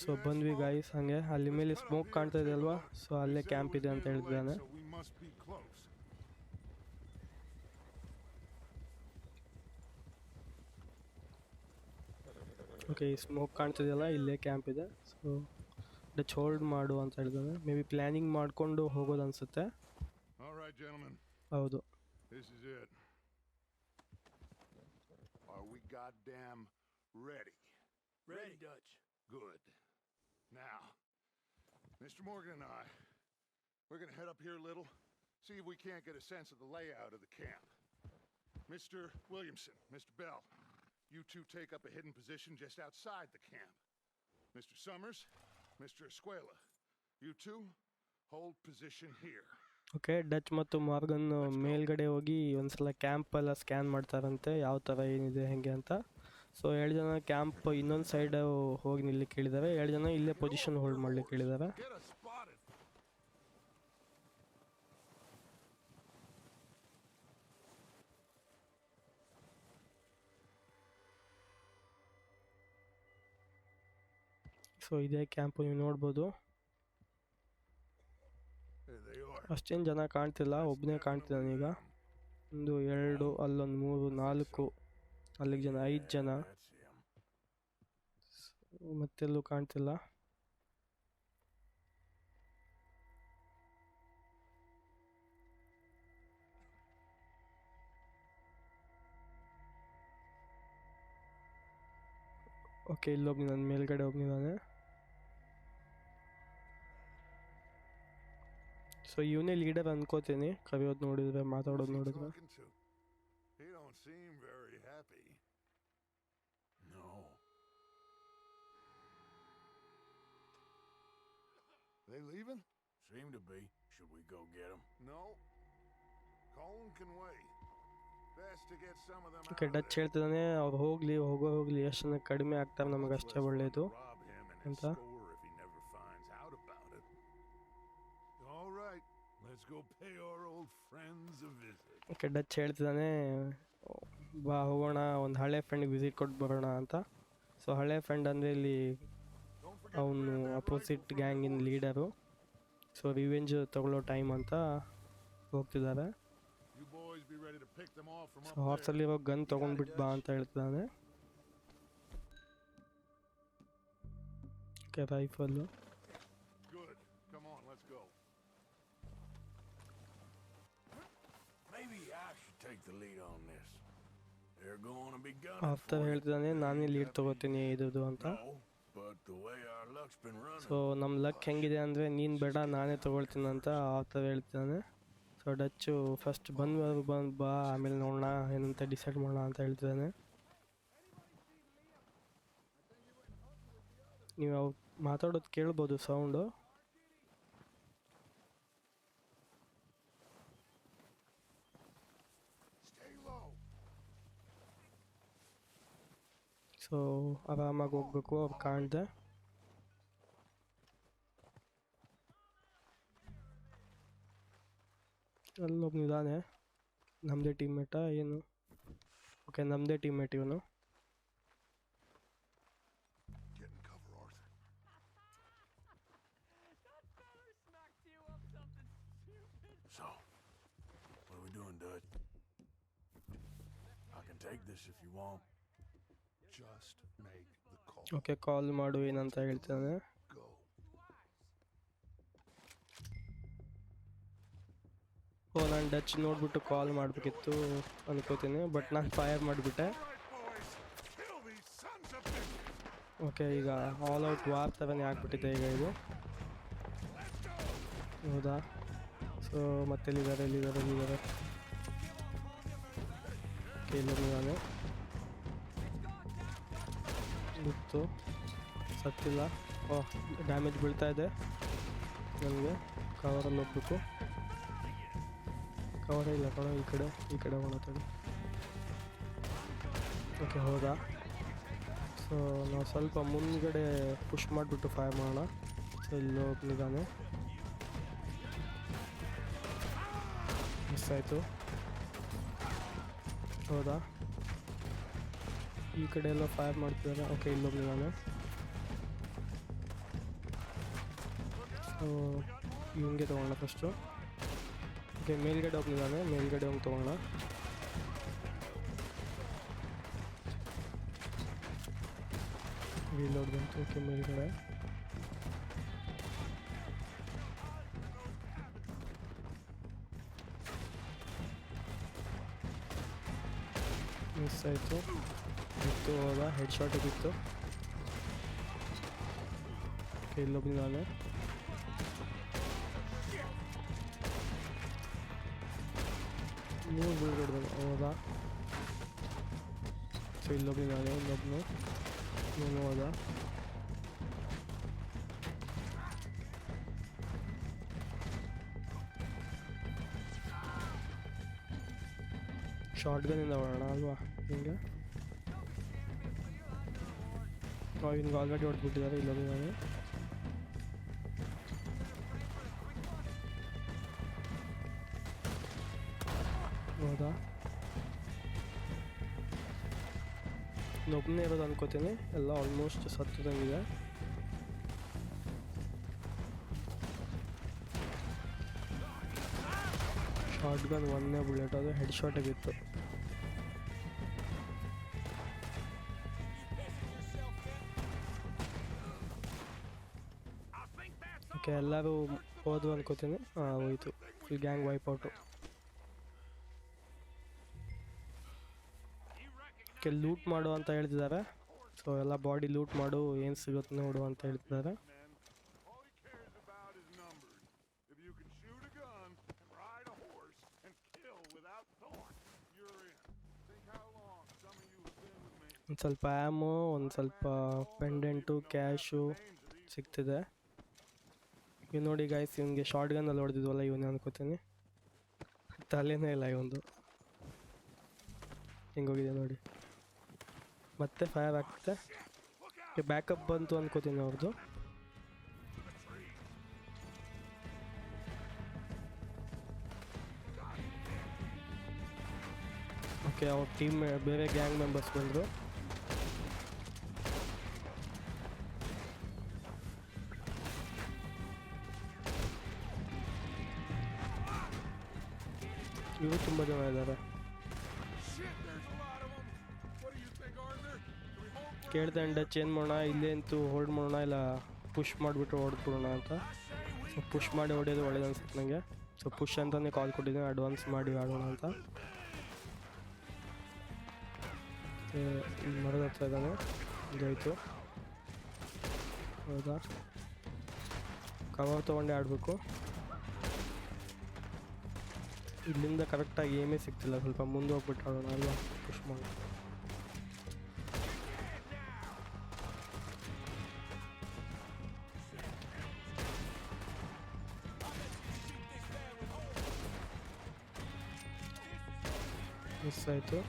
ಸೊ ಬಂದ್ವಿ ಗಾಯ್ಸ್. ಹಾಗೆ ಅಲ್ಲಿ ಮೇಲೆ ಸ್ಮೋಕ್ ಕಾಣ್ತಾ ಇದೆ ಅಲ್ವಾ, ಸೊ ಅಲ್ಲೇ ಕ್ಯಾಂಪ್ ಇದೆ ಅಂತ ಹೇಳ್ತಿದ್ದಾನೆ. So we must be close. Okay, ಈ ಸ್ಮೋಕ್ ಕಾಣ್ತಿದೆಯಲ್ಲ, ಇಲ್ಲೇ ಕ್ಯಾಂಪ್ ಇದೆ. ಸೊ ಡಚ್ ಹೋಲ್ಡ್ ಮಾಡು ಅಂತ ಹೇಳಿದಾನೆ. ಮೇ ಬಿ ಪ್ಲ್ಯಾನಿಂಗ್ ಮಾಡಿಕೊಂಡು ಹೋಗೋದು ಅನಿಸುತ್ತೆ. All right, gentlemen. ಹೌದು. This is it. Are we goddamn ready? Ready, Dutch. Good. Now, Mr. Morgan and I, we're gonna head up here a little, see if we can't get a sense of the layout of the camp. Mr. Williamson, Mr. Bell, you two take up a hidden position just outside the camp. Mr. Summers, Mr. Escuela, you two hold position here. Okay, Dutch ಮತ್ತು Morgan ಮೇಲ್ಗಡೆ ಹೋಗಿ ಒಂದ್ಸಲ camp ಎಲ್ಲ scan ಮಾಡ್ತಾರಂತೆ, ಯಾವ ಥರ ಏನಿದೆ ಹೇಗೆ ಅಂತ. ಸೊ 2 ಜನ ಕ್ಯಾಂಪ್ ಇನ್ನೊಂದು ಸೈಡ್ ಹೋಗಿ ನಿಲ್ಲಿಕ್ಕೆ ಹೇಳಿದ್ದಾರೆ, 2 ಜನ ಇಲ್ಲೇ ಪೊಸಿಷನ್ ಹೋಲ್ಡ್ ಮಾಡ್ಲಿಕ್ಕೆ ಹೇಳಿದ್ದಾರೆ. Get us spotted. ಸೊ ಇದೇ ಕ್ಯಾಂಪು, ನೀವು ನೋಡ್ಬೋದು. There they are. ಅಷ್ಟೇನು ಜನ ಕಾಣ್ತಿಲ್ಲ, ಒಬ್ಬನೇ ಕಾಣ್ತಿದ್ದಾನೀಗ. 1 2 ಅಲ್ಲೊಂದು 3 4 ಅಲ್ಲಿಗೆ ಜನ 5 ಜನ, That's him. ಮತ್ತೆಲ್ಲೂ ಕಾಣ್ತಿಲ್ಲ. ಓಕೆ, ಇಲ್ಲೊಬ್ಬನಿ ನನ್ನ ಮೇಲ್ಗಡೆ ಒಬ್ಬನಿದ್ದಾನೆ. ಸೊ ಇವನೇ ಲೀಡರ್ ಅನ್ಕೋತೀನಿ, ಕರೆಯೋದು ನೋಡಿದ್ರೆ, ಮಾತಾಡೋದು Who's he ನೋಡಿದ್ರೆ. talking to? He don't seem very happy. No. They leaving? Seem to be. Should we go get them? No. Colin can wait. Best to get some of them okay, out of Dutch there. ಹೇಳ್ತಿದ್ದಾನೆ, ಅವ್ರು ಹೋಗಲಿ ಎಷ್ಟು ಜನ ಕಡಿಮೆ ಆಗ್ತಾರೆ ನಮಗೆ ಅಷ್ಟೇ ಒಳ್ಳೆಯದು Rob him and his ಅಂತ. store if he never finds out about it. All right, let's go pay our old friends a visit. Okay, Dutch ಹೇಳ್ತಿದ್ದಾನೆ, ಬಾ ಹೋಗೋಣ, ಒಂದು ಹಳೆ ಫ್ರೆಂಡ್ಗೆ ವಿಸಿಟ್ ಕೊಟ್ಟು ಬರೋಣ ಅಂತ. ಸೊ ಹಳೆ ಫ್ರೆಂಡ್ ಅಂದರೆ ಇಲ್ಲಿ Don't forget to ಅವನು grab that opposite rifle from ಗ್ಯಾಂಗಿನ the boys. Leader. So revenge ತಗೊಳ್ಳೋ ಟೈಮ್ ಅಂತ ಹೋಗ್ತಿದ್ದಾರೆ. You boys be ready to pick them off from so up there. ಹಾರ್ಸಲ್ಲಿರೋ ಗನ್ ತೊಗೊಂಡ್ಬಿಟ್ಟು ಬಾ ಅಂತ ಹೇಳ್ತಿದ್ದಾನೆ. Okay, rifle. Good. Come on, let's go. Maybe I should take the lead on this. They're going to be ಆ gunning ಥರ for you. ಹೇಳ್ತಿದ್ದಾನೆ, ನಾನೇ lead ತೊಗೋತೀನಿ ಇದ್ರದ್ದು ಅಂತ. No, but the way our luck's been running. So ನಮ್ಮ luck ಹೆಂಗಿದೆ ಅಂದರೆ, ನೀನು ಬೇಡ ನಾನೇ ತೊಗೊಳ್ತೀನಿ ಅಂತ ಆ ಥರ ಹೇಳ್ತಿದ್ದಾನೆ. ಸೊ ಡಚ್ಚು ಫಸ್ಟ್ ಬಂದು ಬಾ, ಆಮೇಲೆ ನೋಡೋಣ ಏನಂತ ಡಿಸೈಡ್ ಮಾಡೋಣ ಅಂತ ಹೇಳ್ತಿದ್ದಾನೆ. ನೀವು ಅವ್ರು ಮಾತಾಡೋದು ಕೇಳ್ಬೋದು ಸೌಂಡು. Stay low. ಸೊ ಆರಾಮಾಗಿ ಹೋಗ್ಬೇಕು, ಅವ್ರು ಕಾಣ್ದೆ. ಅಲ್ಲೊಬ್ಬನಿದ್ದಾನೆ, ನಮ್ಮದೇ ಟೀಮ್ಮೇಟಾ ಏನು? ಓಕೆ, ನಮ್ಮದೇ ಟೀಮ್ಮೇಟ್ ಇವನು. Get in cover, Arthur. So, what are we doing, Dutch? I can take this if you want. Just make the call. Okay, call ಮಾಡು ಏನಂತ ಹೇಳ್ತಾನೆ. Go. ಓ, ನಾನು ಡಚ್ ನೋಡ್ಬಿಟ್ಟು ಕಾಲ್ ಮಾಡಬೇಕಿತ್ತು ಅನ್ಕೋತೀನಿ, ಬಟ್ ನಾನು ಫೈರ್ ಮಾಡಿಬಿಟ್ಟೆ. All right, boys. Kill these sons of bitches. Okay, ಈಗ ಆಲ್ ಔಟ್ ವಾರ್ ಥರನೇ ಆಗ್ಬಿಟ್ಟಿದೆ ಈಗ ಇದು. ಹೌದಾ? ಸೊ ಮತ್ತೆಲ್ಲಿದ್ದಾರೆ? ಓಕೆ, ಇಲ್ಲಿದ್ದಾನೆ. ಗೊತ್ತು, ಸತ್ತಿಲ್ಲ. ಓಹ್, ಡ್ಯಾಮೇಜ್ ಬೀಳ್ತಾ ಇದೆ ನನಗೆ. ಕವರಲ್ಲಿ ಹೋಗ್ಬೇಕು. ಕವರೇ ಇಲ್ಲ ಕಣೋ, ಈ ಕಡೆ ಹೋಗೋಣ ತಡಿ. ಓಕೆ, ಹೌದಾ? ಸೊ ನಾವು ಸ್ವಲ್ಪ ಮುಂದ್ಗಡೆ ಪುಷ್ ಮಾಡಿಬಿಟ್ಟು ಫೈರ್ ಮಾಡೋಣ. ಸೊ ಇಲ್ಲಿ ಹೋಗ್ಲಿದ್ದಾನೆ, ಮಿಸ್ ಆಯಿತು. ಹೌದಾ? ಈ ಕಡೆ ಎಲ್ಲ ಫೈರ್ ಮಾಡ್ತಿದ್ದಾರೆ. ಓಕೆ, ಇಲ್ಲೊಬ್ನಿದ್ದಾನೆ. ಸೊ ಇವನಿಗೆ ತೊಗೊಳ್ಳೋಣ ಫಸ್ಟು. ಓಕೆ, ಮೇಲ್ಗಡೆ ಹೋಗ್ಲಿದ್ದಾನೆ, ಮೇಲ್ಗಡೆ ಹೋಗಿ ತೊಗೊಳ್ಳೋಣ. ರೀಲೋಡ್ ಬಂತು. ಓಕೆ, ಮೇಲ್ಗಡೆ. ಮಿಸ್ ಆಯಿತು. ಬಿತ್ತು ಹೋದ, ಹೆಡ್ ಶಾಟ್ ಬಿತ್ತು. ಇಲ್ಲೊಬ್ಬಿದ್ದಾನೆ. ಮೂರು ಬಿಡ್ಬಿಡ್ದು ಹೋದ. ಸೊ ಇಲ್ಲೊಬ್ಬಿದ್ದಾನೆ, ಇನ್ನೊಬ್ನು ಇವನು ಹೋದ. ಶಾರ್ಟ್ ಗನ್ನಿಂದ ಹೊಡೋಣ ಅಲ್ವಾ ಹಿಂಗೆ. ಇವ್ನಿಗೆ ಆಲ್ರೆಡಿ ಹೊಡೆದ್ಬಿಟ್ಟಿದ್ದಾರೆ. ಇಲ್ಲೊಬ್ಬಿದ್ದಾನೆ. ಹೌದಾ, ಇನ್ನೊಬ್ಬನೇ ಇರೋದು ಅನ್ಕೋತೀನಿ. ಎಲ್ಲ ಆಲ್ಮೋಸ್ಟ್ ಸತ್ತದಂಗಿದೆ. ಶಾರ್ಟ್ ಗನ್ ಒಂದೇ ಬುಲೆಟ್, ಅದು ಹೆಡ್ ಶಾಟ್ ಆಗಿತ್ತು. ಓಕೆ, ಎಲ್ಲರೂ ಹೋದ್ರು ಅನ್ಕೋತೀನಿ. ಹಾಂ, ಹೋಯ್ತು. Full gang wipe out. Loot ಮಾಡು ಅಂತ ಹೇಳ್ತಿದ್ದಾರೆ. ಸೊ ಎಲ್ಲ ಬಾಡಿ ಲೂಟ್ ಮಾಡು, ಏನು ಸಿಗುತ್ತೆ ನೋಡು ಅಂತ ಹೇಳ್ತಿದ್ದಾರೆ. All he cares about is numbers. If you can shoot a gun, ride a horse, and kill without thought, you're in. Think how long some of you have been with me. ಒಂದು ಸ್ವಲ್ಪ ಆ್ಯಮು, ಒಂದು ಸ್ವಲ್ಪ pendant, cash ಸಿಗ್ತಿದೆ. ಇವ್ ನೋಡಿ guys, ಇವನಿಗೆ short ಗನ್ನಲ್ಲಿ ಹೊಡೆದಿದ್ವಲ್ಲ ಇವನೇ ಅನ್ಕೋತೀನಿ. ತಲೆನೇ ಇಲ್ಲ ಇವೊಂದು. ಹಿಂಗೋಗಿದೆ ನೋಡಿ. ಮತ್ತೆ ಫೈರ್ ಆಗ್ತದೆ. ಬ್ಯಾಕಪ್ ಬಂತು ಅನ್ಕೋತೀನಿ ಅವ್ರದ್ದು. ಓಕೆ, ಅವ್ರ ಟೀಮ್ ಬೇರೆ ಗ್ಯಾಂಗ್ ಮೆಂಬರ್ಸ್ ಬಂದರು. ಇವರು ತುಂಬ ಜನ ಇದ್ದಾರೆ. ಕೇಳ್ದೆ ಡಚ್ ಏನು ಮಾಡೋಣ, ಇಲ್ಲೇ ಅಂತೂ ಹೋಲ್ಡ್ ಮಾಡೋಣ ಇಲ್ಲ ಪುಷ್ ಮಾಡಿಬಿಟ್ಟು ಹೊಡೆದ್ಬಿಡೋಣ ಅಂತ. ಸೊ ಪುಷ್ ಮಾಡಿ ಹೊಡೆಯೋದು ಒಳ್ಳೇದು ಅನ್ಸುತ್ತೆ ನನಗೆ. ಸೊ ಪುಷ್ ಅಂತಲೇ ಕಾಲ್ ಕೊಟ್ಟಿದ್ದೀನಿ, ಅಡ್ವಾನ್ಸ್ ಮಾಡಿ ಆಡೋಣ ಅಂತ. ಮರದ ಹತ್ರ ಇದ್ದಾನೆ. ಇದಾಯಿತು. ಹೌದಾ, ಕವರ್ ತೊಗೊಂಡೆ ಆಡಬೇಕು. ಇಲ್ಲಿಂದ ಕರೆಕ್ಟಾಗಿ ಏಮೇ ಸಿಗ್ತಿಲ್ಲ. ಸ್ವಲ್ಪ ಮುಂದೆ ಹೋಗ್ಬಿಟ್ಟು ಆಡೋಣ ಅಲ್ವಾ, ಪುಷ್ ಮಾಡಿ. ಮಿಸ್ ಆಯಿತು.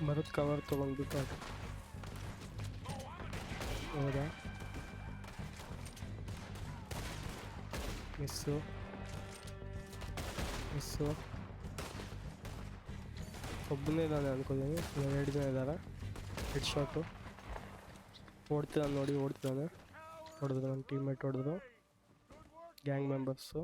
ಮರದ ಕವರ್ ತೊಗೊಂಡ್ಬಿಟ್ಟು ಅದು. ಹೌದಾ, ಮಿಸ್ಸು. ಒಬ್ಬನೇ ಇದ್ದಾನೆ ಅನ್ಕೋತೀನಿ. 2 ಜನ ಇದ್ದಾರೆ. ಹೆಡ್ ಶಾಟು ಓಡ್ತಿದ್ದಾನೆ ನೋಡಿ, ಓಡ್ತಿದ್ದಾನೆ. ಹೊಡೆದ್ರು, ನನ್ನ ಟೀಮ್ಮೇಟ್ ಹೊಡೆದ್ರು. Gang members.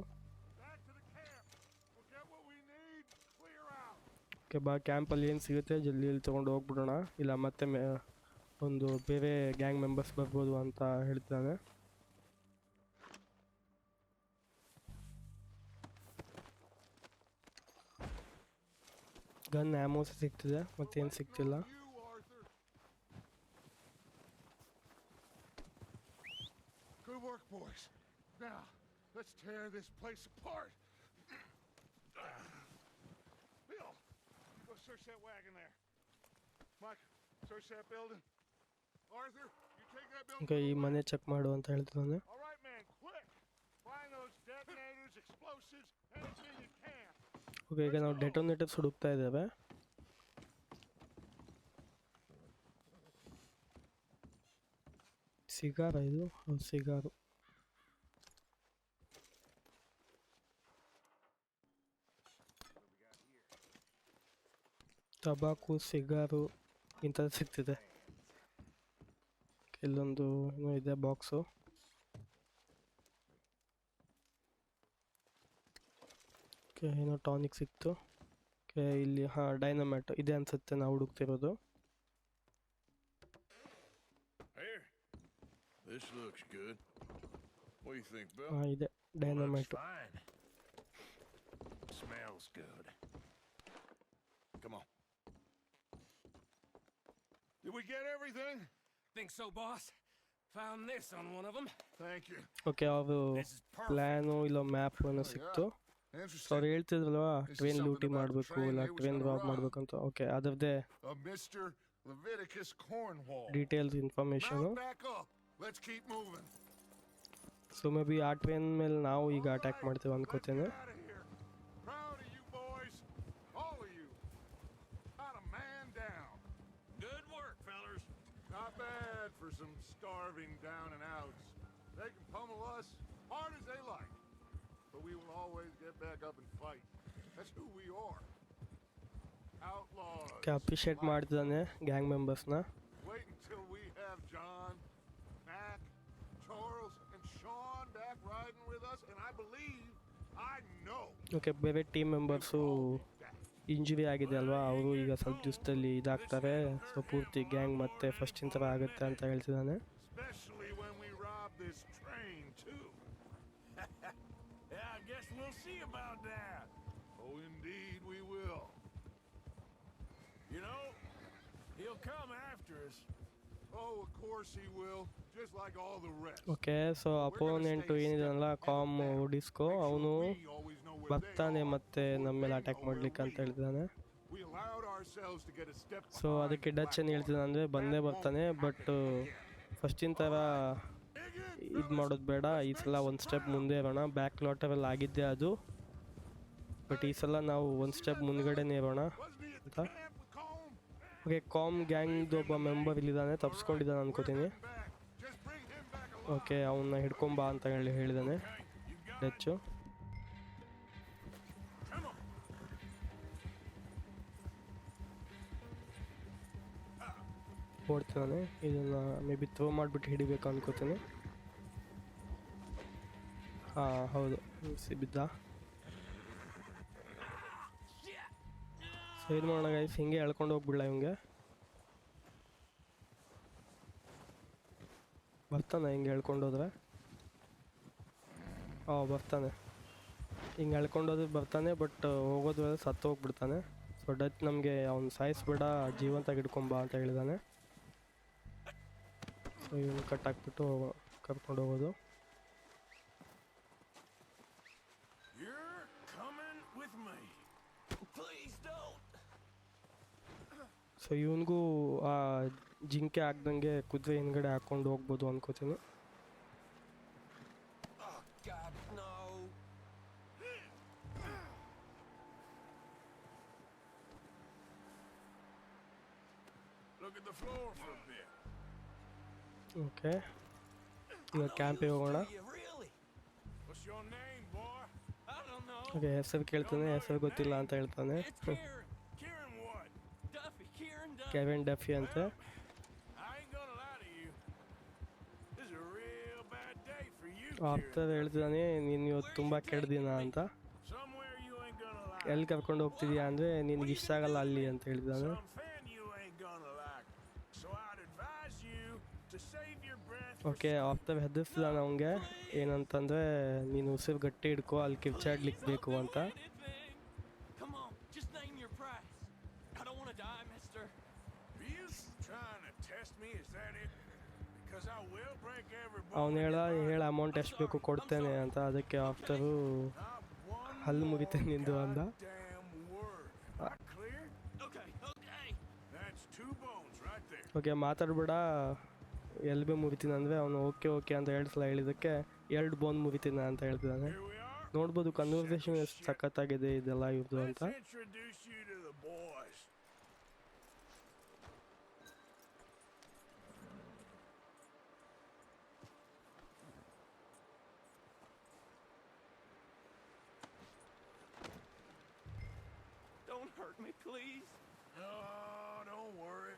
ಓಕೆ ಬಾ, ಕ್ಯಾಂಪಲ್ಲಿ ಏನು ಸಿಗುತ್ತೆ ಜಲ್ದಿ ಇಲ್ಲಿ ತೊಗೊಂಡು ಹೋಗ್ಬಿಡೋಣ. ಇಲ್ಲ ಮತ್ತೆ ಒಂದು ಬೇರೆ ಗ್ಯಾಂಗ್ ಮೆಂಬರ್ಸ್ ಬರ್ಬೋದು ಅಂತ ಹೇಳ್ತಿದ್ದಾನೆ. ಗನ್ ಆ್ಯಮೋಸ್ ಸಿಗ್ತಿದೆ, ಮತ್ತೇನು ಸಿಗ್ತಿಲ್ಲ. Good work, boys. Now, let's tear this place apart. Bill, go search that wagon there. Mike, search that building. Arthur, you take that building. Okay, ಈ ಮನೆ ಚೆಕ್ ಮಾಡು ಅಂತ ಹೇಳ್ತಿದ್ದಾನೆ. All right, man, quick. Find those detonators, explosives, anything you can. Okay, ಈಗ ನಾವು ಡೆಟೋನೇಟರ್ಸ್ ಹುಡುಕ್ತಾ ಇದ್ದೇವೆ. ಸಿಗಾರ ಇದು? ಸಿಗಾರು. ಟಬಾಕು, ಸಿಗಾರು ಇಂಥದ್ದು ಸಿಗ್ತಿದೆ. ಇಲ್ಲೊಂದು ಏನೋ ಇದೆ ಬಾಕ್ಸು. ಓಕೆ, ಏನೋ ಟಾನಿಕ್ ಸಿಕ್ತು. ಓಕೆ, ಇಲ್ಲಿ ಹಾಂ ಡೈನಮೈಟ್ ಇದೆ ಅನ್ಸುತ್ತೆ ನಾವು ಹುಡುಕ್ತಿರೋದು. Here. This looks good. What do you think, Bill? ಹಾಂ, ಇದೆ ಡೈನಮೈಟು. Fine. feels good. Come on. Did we get everything? Think so, boss? Found this on one of them. Thank you. Okay ಅದು This is perfect. Plan ಇಲ್ಲ map ಏನೋ ಸಿಕ್ತು. So ಅವ್ರು Interesting. ಹೇಳ್ತಿದ್ರಲ್ವಾ This is train something ಲೂಟಿ about the ಮಾಡಬೇಕು train ಇಲ್ಲ they was train gonna rob rob. ಮಾಡಬೇಕು ಅಂತ. ಓಕೆ ಅದರದ್ದೇ Of Mr. Leviticus Cornwall. Details information. Mount back up. Let's keep moving. So maybe ಆ train ಮೇಲೆ ನಾವು ಈಗ ಅಟ್ಯಾಕ್ ಮಾಡ್ತೇವೆ Let's ಅನ್ಕೋತೇನೆ. get out of here. Proud of you boys. All of you. Not a man down. Good work, fellers. Not bad for some starving down and outs. They can pummel us hard as they like. But we will always get back up and fight. That's who we are. Outlaws. Okay appreciate ಮಾಡ್ತಿದ್ದಾನೆ gang ಮೆಂಬರ್ಸ್ನ. Wait until we have John, Mac, Charles, and Sean back riding with us, and I know. Okay ಬೇರೆ team members injury ಆಗಿದೆ ಅಲ್ವಾ, ಅವರು ಈಗ ಸ್ವಲ್ಪ ದಿವಸದಲ್ಲಿ ಇದಾಗ್ತಾರೆ. So ಪೂರ್ತಿ gang ಮತ್ತೆ ಫಸ್ಟಿನ ಥರ ಆಗುತ್ತೆ ಅಂತ ಹೇಳ್ತಿದ್ದಾನೆ. Especially when we rob this train, too. Yeah, I guess we'll see about that. Oh, indeed we will. You know, he'll come after us. Oh, of course he will. Just like all the rest. Okay so opponent ಏನಿದಾನಲ್ಲ Como Driscoll, ಅವನು ಬರ್ತಾನೆ ಮತ್ತೆ ನಮ್ಮ ಮೇಲೆ attack ಮಾಡ್ಲಿಕ್ಕೆ ಅಂತ ಹೇಳ್ತಿದ್ದಾನೆ. We allowed ourselves to get a step so ಅದಕ್ಕೆ ಡಚ್ ಏನು ಹೇಳ್ತಿದ್ದಾನೆ ಅಂದರೆ ಬಂದೇ ಬರ್ತಾನೆ, ಬಟ್ ಫಸ್ಟಿನ ಥರ ಇದು ಮಾಡೋದು ಬೇಡ, ಈ ಸಲ ಒಂದು ಸ್ಟೆಪ್ ಮುಂದೆ ಇರೋಣ. ಬ್ಯಾಕ್ ಲಾಟರಲ್ಲಿ ಆಗಿದ್ದೆ ಅದು, ಬಟ್ ಈ ಸಲ ನಾವು ಒಂದು ಸ್ಟೆಪ್ ಮುಂದ್ಗಡೆನೇ ಇರೋಣ ಅಂತ. ಓಕೆ ಕಾಮ್ ಗ್ಯಾಂಗ್ದು ಒಬ್ಬ ಮೆಂಬರ್ ಇಲ್ಲಿದ್ದಾನೆ, ತಪ್ಪಿಸ್ಕೊಂಡಿದ್ದಾನೆ ಅನ್ಕೋತೀನಿ. ಓಕೆ ಅವನ್ನ ಹಿಡ್ಕೊಂಬಾ ಅಂತ ಹೇಳಿದ್ದಾನೆ ಡಚ್ಚು. ಓಡ್ತಾನೆ, ಇದನ್ನ ಮೇ ಬಿ ಥ್ರೋ ಮಾಡಿಬಿಟ್ಟು ಹಿಡಿಬೇಕು ಅನ್ಕೋತೀನಿ. ಹಾಂ ಹೌದು, ಬಿದ್ದ. ಸೊ ಇದು ಮಾಡೋಣ ಗೈಸ್, ಹಿಂಗೆ ಎಳ್ಕೊಂಡು ಹೋಗ್ಬಿಡ್ಲ ಇವಂಗೆ. ಬರ್ತಾನೆ ಹಿಂಗೆ ಎಳ್ಕೊಂಡೋದ್ರೆ. ಬರ್ತಾನೆ, ಹಿಂಗೆ ಎಳ್ಕೊಂಡೋದ್ರೆ ಬರ್ತಾನೆ, ಬಟ್ ಹೋಗೋದು ಸತ್ತು ಹೋಗ್ಬಿಡ್ತಾನೆ. ಸೊ ಡಚ್ ನಮಗೆ ಅವ್ನು ಸಾಯಿಸ್ಬೇಡ, ಜೀವಂತಾಗಿ ಹಿಡ್ಕೊಂಬಾ ಅಂತ ಹೇಳಿದಾನೆ. ಸೊ ಇವನು ಕಟ್ಟಾಕ್ಬಿಟ್ಟು ಕರ್ಕೊಂಡು ಹೋಗೋದು. You're coming with me. Please don't. So ಇವನಿಗೂ ಆ ಜಿಂಕೆ ಆಗ್ದಂಗೆ ಕುದುರೆ ಹಿಂದ್ಗಡೆ ಹಾಕ್ಕೊಂಡು ಹೋಗ್ಬೋದು ಅನ್ಕೋತೀನಿ. Oh, God, no. Look at the floor for a bit. Okay ಈಗ ಕ್ಯಾಂಪಿಗೆ ಹೋಗೋಣ. Really? What's your name, boy? I don't know. Okay ಹೆಸರು ಕೇಳ್ತಾನೆ, ಹೆಸರು ಗೊತ್ತಿಲ್ಲ ಅಂತ ಹೇಳ್ತಾನೆ. It's Kieran. Kieran what? Duffy. Kieran Duffy. Kevin Duffy ಅಂತೆ. I ain't gonna lie to you. This is a real bad day for you, ಆಪ್ತ Kieran. ಹೇಳ್ತಿದ್ದಾನೆ, ನೀನು ಇವತ್ತು ತುಂಬ ಕೆಟ್ಟ ದಿನ ಅಂತ. Somewhere you ain't gonna like. ಎಲ್ಲಿ ಕರ್ಕೊಂಡು ಹೋಗ್ತಿದ್ಯಾ ಅಂದರೆ ನಿನಗೆ ಇಷ್ಟ ಆಗಲ್ಲ ಅಲ್ಲಿ ಅಂತ ಹೇಳಿದ್ದಾನೆ. Some fan you ain't gonna like. So I'd advise you to save your breath for okay ಆಪ್ತ ಹೆದರ್ಸ್ತಿದ್ದಾನೆ ಅವನಿಗೆ, ಏನಂತಂದರೆ ನೀನು ಉಸಿರು ಗಟ್ಟಿ ಹಿಡ್ಕೊ, ಅಲ್ಲಿ ಕಿರ್ಚಾಡ್ಲಿಕ್ಕೆ ಬೇಕು ಅಂತ. Anything. Come on, just name your price. I don't want to die, mister. Are you trying to test me? Is that it? Because I will break every bone. ಅವನು in your body. ಹೇಳ amount ಎಷ್ಟು ಬೇಕು ಕೊಡ್ತೇನೆ ಅಂತ. ಅದಕ್ಕೆ ಆಪ್ತರು Not one ಹಲ್ಲು ಮುಗಿತೇನೆ ನಿಂದು ಅಂದ. goddamn word. Am I clear? Okay, okay. That's 2 bones right there. Okay ಮಾತಾಡ್ಬೇಡ, ಎಲ್ಬೆ ಮುರಿತೀನಿ ಅಂದರೆ ಅವನು ಓಕೆ ಓಕೆ ಅಂತ 2 ಸಲ ಹೇಳಿದ್ದಕ್ಕೆ 2 ಬೋನ್ ಮುರಿತೀನಿ ಅಂತ ಹೇಳ್ತಿದ್ದಾನೆ. Here we are. ನೋಡ್ಬೋದು ಕನ್ವರ್ಸೇಷನ್ ಎಷ್ಟು ಸಖತ್ತಾಗಿದೆ ಇದೆಲ್ಲ ಇವ್ರದ್ದು ಅಂತ. Let's introduce you to the boys. Don't hurt me, please. Oh, don't worry.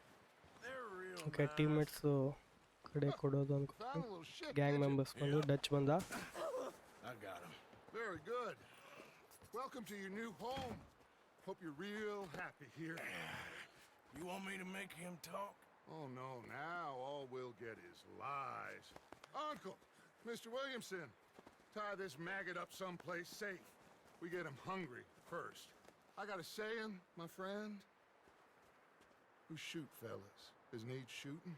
They're real okay nice. ಟೀಮ್ಮೇಟ್ಸು ಕಡೆ ಕೊಡೋದು Found ಅನ್ಕೋತೀನಿ. a little shit. Gang did you? Members ಬಂದು ಡಚ್ ಬಂದ. I got him. Very good. Welcome to your new home. Hope you're real happy here. You want me to make him talk? Oh no, now all we'll get is lies. Uncle, Mr. Williamson, tie this maggot up someplace safe. We get him hungry, first. I got a saying, my friend. Who shoot fellas as need shooting,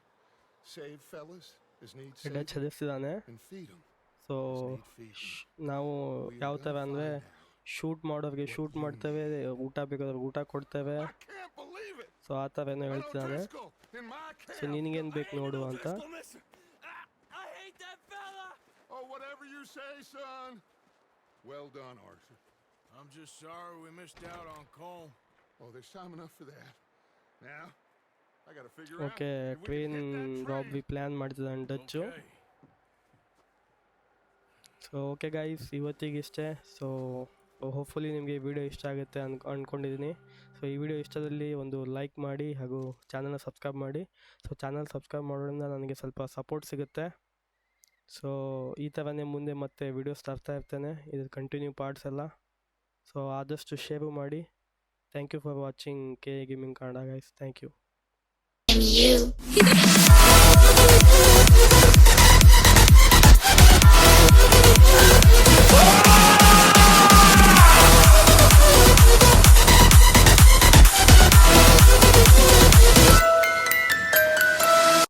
save fellas as need ಗಿಡ saving, ಚಲಿಸ್ತಿದ್ದಾನೆ. and feed them so as need feeding. ನಾವು We're ಯಾವ ಥರ gonna ಅಂದರೆ find out. Shoot ಮಾಡೋರಿಗೆ shoot ಮಾಡ್ತೇವೆ, ಊಟ ಬೇಕಾದ್ರೆ ಊಟ ಕೊಡ್ತೇವೆ. I can't believe it. So ಆ ಥರ ಏನೋ An ಹೇಳ್ತಿದ್ದಾನೆ. O'Driscoll in my so camp. ನಿನಗೇನು ಬೇಕು ನೋಡು ಅಂತ. I hate that fella! Oh, whatever you say, son. Well done, Arthur. I'm just sorry we missed out on Colm. Oh, there's time enough for that. Now, I gotta figure okay, out if we can train hit that robbery train. Plan ಮಾಡ್ತಿದ್ದಾನೆ Dutch. Okay. So okay guys, ಇವತ್ತಿಗಿಷ್ಟೇ. So hopefully ನಿಮಗೆ video ಇಷ್ಟ ಆಗುತ್ತೆ ಅಂದ್ಕೊಂಡಿದ್ದೀನಿ. So ಈ video ಇಷ್ಟದಲ್ಲಿ ಒಂದು like ಮಾಡಿ ಹಾಗೂ ಚಾನಲ್ನ ಸಬ್ಸ್ಕ್ರೈಬ್ ಮಾಡಿ. ಸೊ ಚಾನಲ್ ಸಬ್ಸ್ಕ್ರೈಬ್ ಮಾಡೋದ್ರಿಂದ ನನಗೆ ಸ್ವಲ್ಪ ಸಪೋರ್ಟ್ ಸಿಗುತ್ತೆ. ಸೊ ಈ ಥರನೇ ಮುಂದೆ ಮತ್ತೆ ವಿಡಿಯೋಸ್ ತರ್ತಾ ಇರ್ತೇನೆ, ಇದು ಕಂಟಿನ್ಯೂ ಪಾರ್ಟ್ಸ್ ಎಲ್ಲ. ಸೊ ಆದಷ್ಟು ಶೇರು ಮಾಡಿ. Thank you for watching KA Gaming Kannada guys. Thank you.